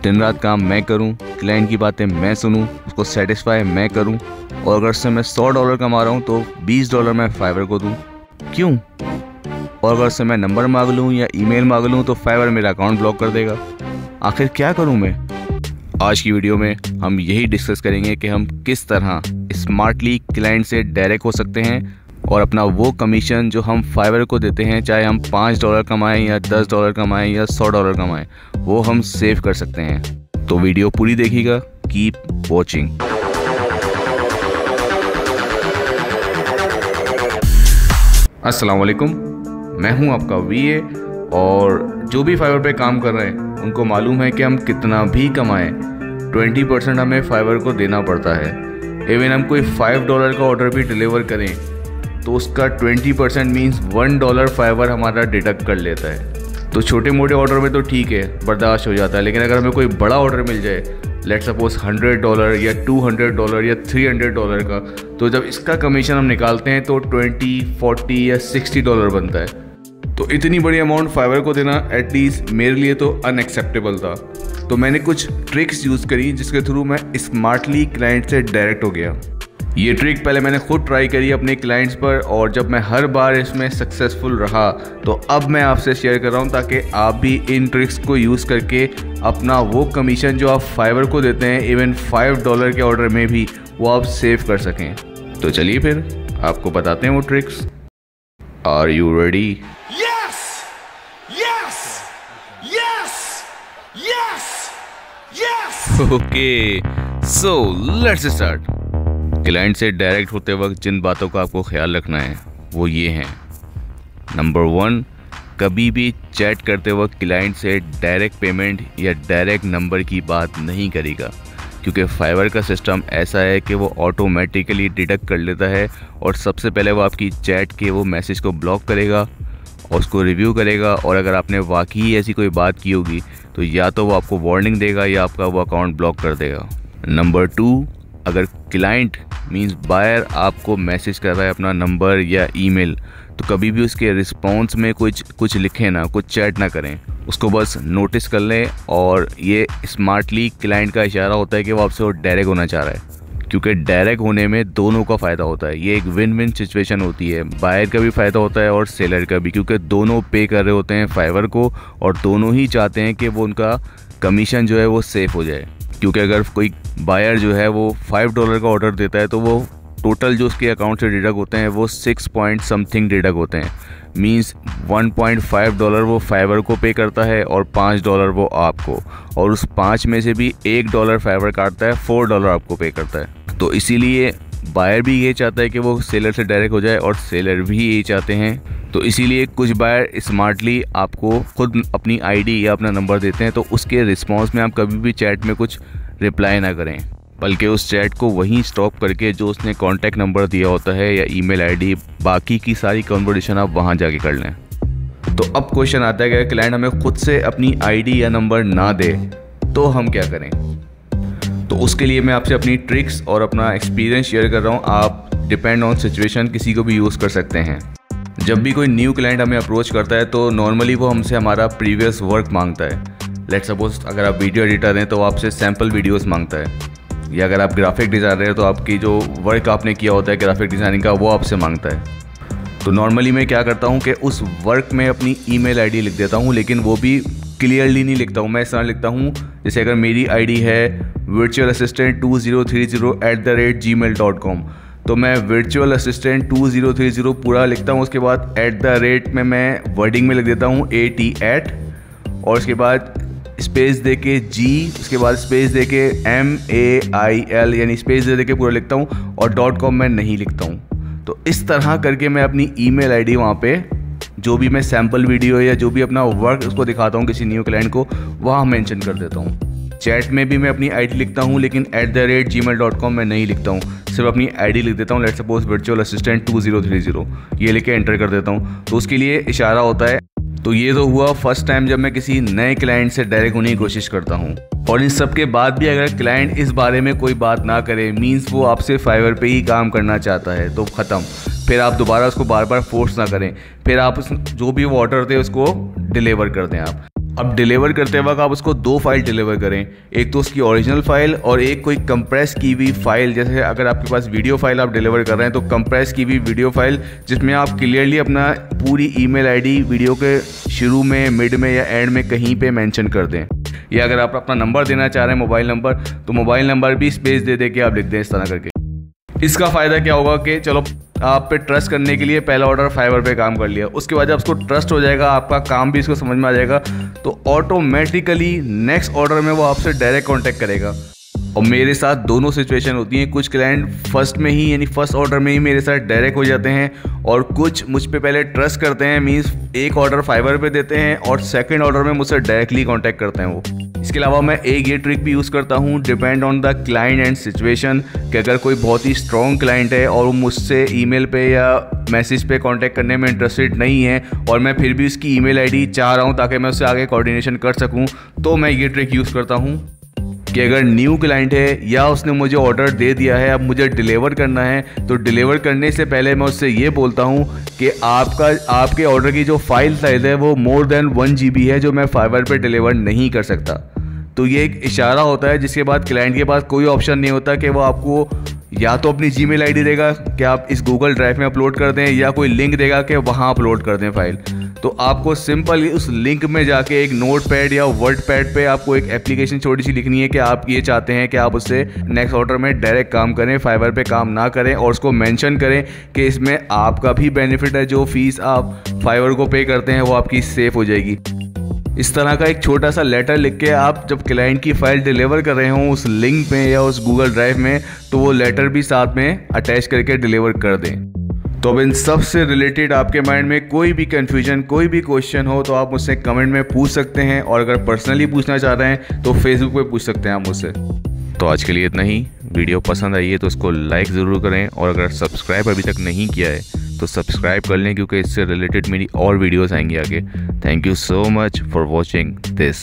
दिन रात काम मैं करूं, क्लाइंट की बातें मैं सुनूं, उसको सेटिस्फाई मैं करूं, और अगर से मैं $100 कमा रहा हूं तो $20 मैं फाइवर को दूं। क्यों? और अगर से मैं नंबर मांग लूं या ईमेल मांग लूं तो फाइवर मेरा अकाउंट ब्लॉक कर देगा। आखिर क्या करूं मैं? आज की वीडियो में हम यही डिस्कस करेंगे कि हम किस तरह स्मार्टली क्लाइंट से डायरेक्ट हो सकते हैं और अपना वो कमीशन जो हम फाइवर को देते हैं, चाहे हम $5 कमाएं या $10 कमाएं या $100 कमाएं, वो हम सेव कर सकते हैं। तो वीडियो पूरी देखिएगा, कीप वॉचिंग। अस्सलाम वालेकुम, मैं हूं आपका वीए, और जो भी फाइवर पे काम कर रहे हैं उनको मालूम है कि हम कितना भी कमाएं 20% हमें फाइवर को देना पड़ता है। इवन हम कोई $5 का ऑर्डर भी डिलीवर करें तो उसका 20% मीन्स $1 फाइवर हमारा डिडक्ट कर लेता है। तो छोटे मोटे ऑर्डर में तो ठीक है, बर्दाश्त हो जाता है, लेकिन अगर हमें कोई बड़ा ऑर्डर मिल जाए, लेट सपोज $100 या $200 या $300 का, तो जब इसका कमीशन हम निकालते हैं तो $20, $40 या $60 बनता है। तो इतनी बड़ी अमाउंट फाइवर को देना एटलीस्ट मेरे लिए तो अनएक्सेप्टेबल था। तो मैंने कुछ ट्रिक्स यूज़ करी जिसके थ्रू मैं स्मार्टली क्लाइंट से डायरेक्ट हो गया। ये ट्रिक पहले मैंने खुद ट्राई करी अपने क्लाइंट्स पर, और जब मैं हर बार इसमें सक्सेसफुल रहा तो अब मैं आपसे शेयर कर रहा हूँ ताकि आप भी इन ट्रिक्स को यूज़ करके अपना वो कमीशन जो आप फाइवर को देते हैं इवन $5 के ऑर्डर में भी, वो आप सेव कर सकें। तो चलिए फिर आपको बताते हैं वो tricks. Are you ready? Yes! Yes! Yes! Yes! Yes! Okay, so let's start. Client से डायरेक्ट होते वक्त जिन बातों का आपको ख्याल रखना है वो ये हैं। नंबर 1, कभी भी चैट करते वक्त क्लाइंट से डायरेक्ट पेमेंट या डायरेक्ट नंबर की बात नहीं करेगा, क्योंकि फाइवर का सिस्टम ऐसा है कि वो ऑटोमेटिकली डिडक्ट कर लेता है और सबसे पहले वो आपकी चैट के वो मैसेज को ब्लॉक करेगा और उसको रिव्यू करेगा, और अगर आपने वाकई ऐसी कोई बात की होगी तो या तो वो आपको वार्निंग देगा या आपका वो अकाउंट ब्लॉक कर देगा। नंबर 2, अगर क्लाइंट मींस बायर आपको मैसेज कर रहा है अपना नंबर या ईमेल, तो कभी भी उसके रिस्पॉन्स में कुछ लिखें ना, कुछ चैट ना करें, उसको बस नोटिस कर लें। और ये स्मार्टली क्लाइंट का इशारा होता है कि वो आपसे डायरेक्ट होना चाह रहा है, क्योंकि डायरेक्ट होने में दोनों का फ़ायदा होता है। ये एक विन विन सिचुएशन होती है, बायर का भी फ़ायदा होता है और सेलर का भी, क्योंकि दोनों पे कर रहे होते हैं फाइवर को और दोनों ही चाहते हैं कि वो उनका कमीशन जो है वो सेफ हो जाए। क्योंकि अगर कोई बायर जो है वो $5 का ऑर्डर देता है तो वो टोटल जो उसके अकाउंट से डिडक्ट होते हैं वो 6 पॉइंट समथिंग डिडक्ट होते हैं। मींस $1.5 वो फाइवर को पे करता है और $5 वो आपको, और उस 5 में से भी $1 फाइवर काटता है, $4 आपको पे करता है। तो इसीलिए बायर भी ये चाहता है कि वो सेलर से डायरेक्ट हो जाए और सेलर भी यही चाहते हैं। तो इसीलिए कुछ बायर स्मार्टली आपको खुद अपनी आईडी या अपना नंबर देते हैं, तो उसके रिस्पांस में आप कभी भी चैट में कुछ रिप्लाई ना करें, बल्कि उस चैट को वहीं स्टॉप करके जो उसने कॉन्टैक्ट नंबर दिया होता है या ईमेल आईडी, बाकी की सारी कन्वर्सेशन आप वहाँ जाके कर लें। तो अब क्वेश्चन आता है कि क्लाइंट हमें खुद से अपनी आईडी या नंबर ना दे तो हम क्या करें? तो उसके लिए मैं आपसे अपनी ट्रिक्स और अपना एक्सपीरियंस शेयर कर रहा हूँ। आप डिपेंड ऑन सिचुएशन किसी को भी यूज़ कर सकते हैं। जब भी कोई न्यू क्लाइंट हमें अप्रोच करता है तो नॉर्मली वो हमसे हमारा प्रीवियस वर्क मांगता है। लेट सपोज अगर आप वीडियो एडिटर हैं तो आपसे सैम्पल वीडियोस मांगता है, या अगर आप ग्राफिक डिज़ाइनर हैं तो आपकी जो वर्क आपने किया होता है ग्राफिक डिज़ाइनिंग का वो आपसे मांगता है। तो नॉर्मली मैं क्या करता हूँ कि उस वर्क में अपनी ईमेल आईडी लिख देता हूँ, लेकिन वो भी क्लियरली नहीं लिखता हूँ। मैं इस तरह लिखता हूँ जैसे अगर मेरी आईडी है virtualassistant2030@gmail.com, तो मैं virtualassistant2030 पूरा लिखता हूँ। उसके बाद @ में मैं वर्डिंग में लिख देता हूँ AT@ और उसके बाद स्पेस दे के G, उसके बाद स्पेस दे के MAIL, यानी स्पेस दे के पूरा लिखता हूँ, और .com मैं नहीं लिखता हूँ। तो इस तरह करके मैं अपनी ईमेल आईडी वहाँ पे जो भी मैं सैम्पल वीडियो या जो भी अपना वर्क उसको दिखाता हूँ किसी न्यू क्लाइंट को, वहाँ मेंशन कर देता हूँ। चैट में भी मैं अपनी आईडी लिखता हूँ, लेकिन @gmail.com मैं नहीं लिखता हूँ, सिर्फ अपनी आईडी लिख देता हूँ। लेट सपोज virtualassistant2030 ये लिख के एंटर कर देता हूँ, तो उसके लिए इशारा होता है। तो ये तो हुआ फर्स्ट टाइम जब मैं किसी नए क्लाइंट से डायरेक्ट होने की कोशिश करता हूँ। और इन सब के बाद भी अगर क्लाइंट इस बारे में कोई बात ना करे, मींस वो आपसे फाइवर पे ही काम करना चाहता है, तो ख़त्म। फिर आप दोबारा उसको बार बार फोर्स ना करें, फिर आप जो भी वो ऑर्डर थे उसको डिलीवर कर दें आप। अब डिलीवर करते वक्त आप उसको 2 फाइल डिलीवर करें, एक तो उसकी ओरिजिनल फाइल और एक कोई कंप्रेस की हुई फाइल। जैसे अगर आपके पास वीडियो फाइल आप डिलीवर कर रहे हैं तो कंप्रेस की हुई वीडियो फाइल जिसमें आप क्लियरली अपना पूरी ईमेल आईडी वीडियो के शुरू में, मिड में या एंड में कहीं पे मेंशन कर दें। या अगर आप अपना नंबर देना चाह रहे हैं मोबाइल नंबर, तो मोबाइल नंबर भी स्पेस दे दे के आप लिख दें इस तरह करके। इसका फ़ायदा क्या होगा कि चलो आप पे ट्रस्ट करने के लिए पहला ऑर्डर फाइवर पे काम कर लिया, उसके बाद जब उसको ट्रस्ट हो जाएगा, आपका काम भी इसको समझ में आ जाएगा, तो ऑटोमेटिकली नेक्स्ट ऑर्डर में वो आपसे डायरेक्ट कांटेक्ट करेगा। और मेरे साथ दोनों सिचुएशन होती हैं, कुछ क्लाइंट फर्स्ट में ही यानी फर्स्ट ऑर्डर में ही मेरे साथ डायरेक्ट हो जाते हैं और कुछ मुझ पे पहले ट्रस्ट करते हैं, मींस एक ऑर्डर फाइवर पे देते हैं और सेकंड ऑर्डर में मुझसे डायरेक्टली कांटेक्ट करते हैं वो। इसके अलावा मैं एक ये ट्रिक भी यूज़ करता हूँ, depend on the client and situation, कि अगर कोई बहुत ही स्ट्रॉन्ग क्लाइंट है और वो मुझसे ईमेल पे या मैसेज पे कांटेक्ट करने में इंटरेस्टेड नहीं है और मैं फिर भी उसकी ईमेल आईडी चाह रहा हूँ ताकि मैं उससे आगे कोऑर्डिनेशन कर सकूँ, तो मैं ये ट्रिक यूज़ करता हूँ कि अगर न्यू क्लाइंट है या उसने मुझे ऑर्डर दे दिया है, अब मुझे डिलीवर करना है, तो डिलीवर करने से पहले मैं उससे ये बोलता हूँ कि आपके ऑर्डर की जो फाइल साइज़ है वो मोर देन 1 GB है, जो मैं फाइवर पे डिलीवर नहीं कर सकता। तो ये एक इशारा होता है जिसके बाद क्लाइंट के पास कोई ऑप्शन नहीं होता कि वो आपको या तो अपनी जीमेल आईडी देगा कि आप इस गूगल ड्राइव में अपलोड कर दें, या कोई लिंक देगा कि वहाँ अपलोड कर दें फाइल। तो आपको सिंपल उस लिंक में जाके एक नोटपैड या वर्ड पैड पे आपको एक एप्लीकेशन छोटी सी लिखनी है कि आप ये चाहते हैं कि आप उससे नेक्स्ट ऑर्डर में डायरेक्ट काम करें, फाइवर पे काम ना करें, और उसको मेंशन करें कि इसमें आपका भी बेनिफिट है, जो फीस आप फाइवर को पे करते हैं वो आपकी सेफ हो जाएगी। इस तरह का एक छोटा सा लेटर लिख के आप जब क्लाइंट की फ़ाइल डिलीवर कर रहे हों उस लिंक में या उस गूगल ड्राइव में, तो वो लेटर भी साथ में अटैच करके डिलीवर कर दें। तो अब इन सब से रिलेटेड आपके माइंड में कोई भी कन्फ्यूजन, कोई भी क्वेश्चन हो तो आप मुझसे कमेंट में पूछ सकते हैं, और अगर पर्सनली पूछना चाह रहे हैं तो फेसबुक पे पूछ सकते हैं आप मुझसे। तो आज के लिए इतना ही। वीडियो पसंद आई है तो उसको लाइक ज़रूर करें, और अगर सब्सक्राइब अभी तक नहीं किया है तो सब्सक्राइब कर लें, क्योंकि इससे रिलेटेड मेरी और वीडियोस आएंगी आगे। Thank you so much for watching this.